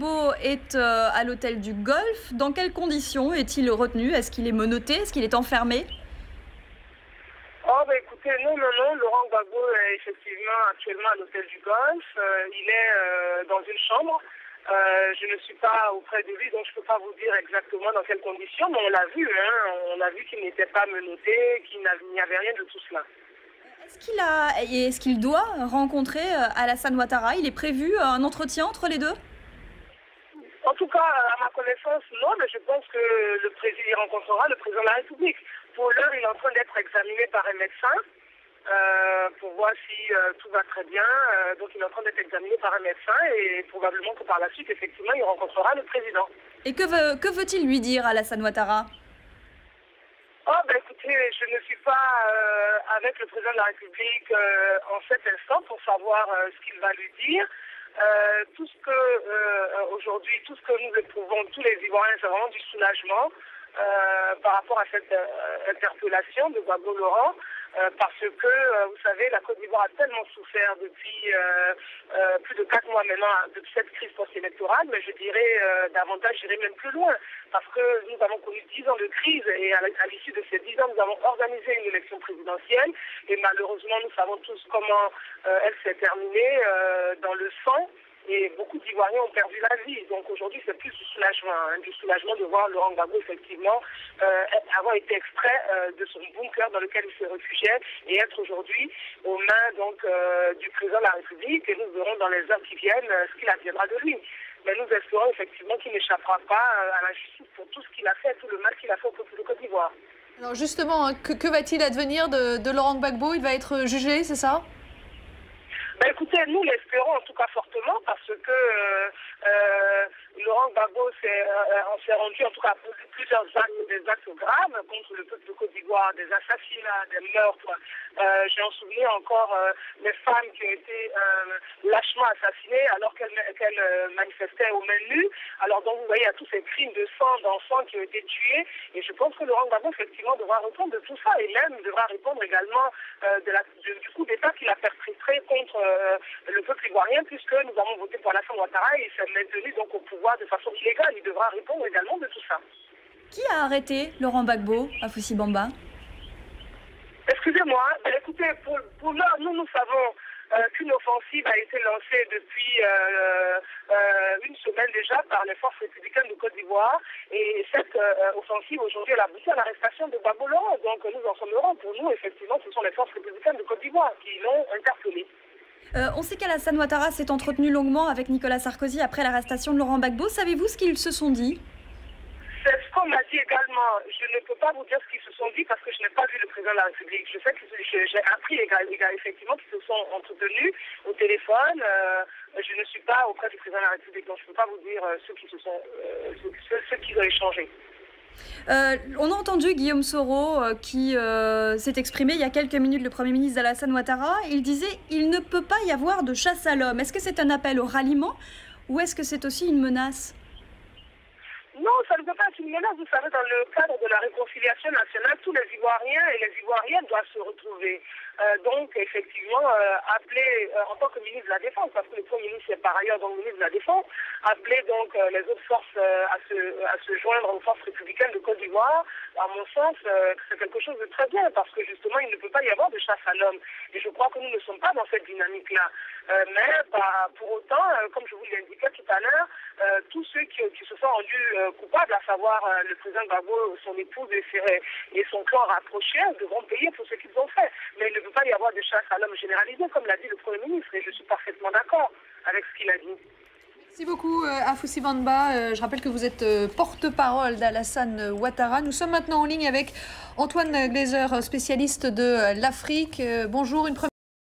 Gbagbo est à l'hôtel du Golfe. Dans quelles conditions est-il retenu? Est-ce qu'il est menotté? Est-ce qu'il est enfermé? Oh, bah écoutez, non, Laurent Gbagbo est effectivement actuellement à l'hôtel du Golfe. Il est dans une chambre. Je ne suis pas auprès de lui, donc je ne peux pas vous dire exactement dans quelles conditions, mais on l'a vu, hein, on a vu qu'il n'était pas menotté, qu'il n'y avait rien de tout cela. Est-ce qu'il doit rencontrer Alassane Ouattara? Il est prévu un entretien entre les deux? En tout cas, à ma connaissance, non, mais je pense que le président il rencontrera le président de la République. Pour l'heure, il est en train d'être examiné par un médecin pour voir si tout va très bien. Donc, il est en train d'être examiné par un médecin et probablement que par la suite, effectivement, il rencontrera le président. Et que veut-il lui dire, Alassane Ouattara? Oh, ben écoutez, je ne suis pas avec le président de la République en cet instant pour savoir ce qu'il va lui dire. Tout ce que aujourd'hui, tout ce que nous éprouvons, tous les Ivoiriens, c'est vraiment du soulagement par rapport à cette interpellation de Gbagbo Laurent. Parce que, vous savez, la Côte d'Ivoire a tellement souffert depuis plus de 4 mois maintenant, depuis cette crise post-électorale, mais je dirais davantage, j'irais même plus loin, parce que nous avons connu 10 ans de crise et à l'issue de ces 10 ans, nous avons organisé une élection présidentielle et malheureusement, nous savons tous comment elle s'est terminée dans le sang. Et beaucoup d'Ivoiriens ont perdu la vie. Donc aujourd'hui, c'est plus du soulagement de voir Laurent Gbagbo effectivement avoir été extrait de son bunker dans lequel il se réfugiait et être aujourd'hui aux mains donc du président de la République. Et nous verrons dans les heures qui viennent ce qu'il adviendra de lui. Mais nous espérons effectivement qu'il n'échappera pas à la justice pour tout ce qu'il a fait, tout le mal qu'il a fait au peuple de Côte d'Ivoire. Alors justement, que va-t-il advenir de Laurent Gbagbo? Il va être jugé, c'est ça? Ben écoutez, nous l'espérons en tout cas fortement parce que Laurent Gbagbo s'est rendu en tout cas pour plusieurs actes, des actes graves contre le peuple de Côte d'Ivoire, des assassinats, des meurtres. J'ai en souvenir encore les femmes qui ont été lâchement assassinées alors qu'elles manifestaient aux mains nues. Alors donc vous voyez, il y a tous ces crimes de sang, d'enfants qui ont été tués. Et je pense que Laurent Gbagbo effectivement devra répondre de tout ça et même devra répondre également du coup d'État qu'il a perpétré contre le peuple ivoirien, puisque nous avons voté pour Alassane Ouattara et il s'est maintenu donc au pouvoir de façon illégale. Il devra répondre également de tout ça. Qui a arrêté Laurent Gbagbo à Foussy-Bamba? Excusez-moi, ben écoutez, pour l'heure, nous savons qu'une offensive a été lancée depuis une semaine déjà par les forces républicaines de Côte d'Ivoire. Et cette offensive, aujourd'hui, elle a abouti à l'arrestation de Gbagbo Laurent. Donc nous en sommes heureux. Pour nous, effectivement, ce sont les forces républicaines de Côte d'Ivoire qui l'ont interpellé. On sait qu'Alassane Ouattara s'est entretenu longuement avec Nicolas Sarkozy après l'arrestation de Laurent Gbagbo. Savez-vous ce qu'ils se sont dit? C'est ce qu'on m'a dit également. Je ne peux pas vous dire ce qu'ils se sont dit parce que je n'ai pas vu le président de la République. Je sais que j'ai appris effectivement qu'ils se sont entretenus au téléphone. Je ne suis pas auprès du président de la République, donc je ne peux pas vous dire ceux qui ont échangé. On a entendu Guillaume Soro qui s'est exprimé il y a quelques minutes, le Premier ministre Alassane Ouattara. Il disait « Il ne peut pas y avoir de chasse à l'homme ». Est-ce que c'est un appel au ralliement ou est-ce que c'est aussi une menace? Non, ça ne peut pas être une menace. Vous savez, dans le cadre de la réconciliation nationale, tous les Ivoiriens et les Ivoiriennes doivent se retrouver. Donc, effectivement, appeler, en tant que ministre de la Défense, parce que le Premier ministre est par ailleurs donc ministre de la Défense, appeler donc les autres forces à se joindre aux forces républicaines de Côte d'Ivoire, à mon sens, c'est quelque chose de très bien, parce que justement, il ne peut pas y avoir de chasse à l'homme. Et je crois que nous ne sommes pas dans cette dynamique-là. Mais pour autant, comme je vous l'indiquais tout à l'heure, tous ceux qui se sont rendus coupables, à savoir le président Gbagbo, son épouse et son clan rapproché, devront payer pour ce qu'ils ont fait. Mais il ne peut pas y avoir de chasse à l'homme généralisée, comme l'a dit le Premier ministre, et je suis parfaitement d'accord avec ce qu'il a dit. Merci beaucoup à Foussy-Bamba. Je rappelle que vous êtes porte-parole d'Alassane Ouattara. Nous sommes maintenant en ligne avec Antoine Glaser, spécialiste de l'Afrique. Bonjour.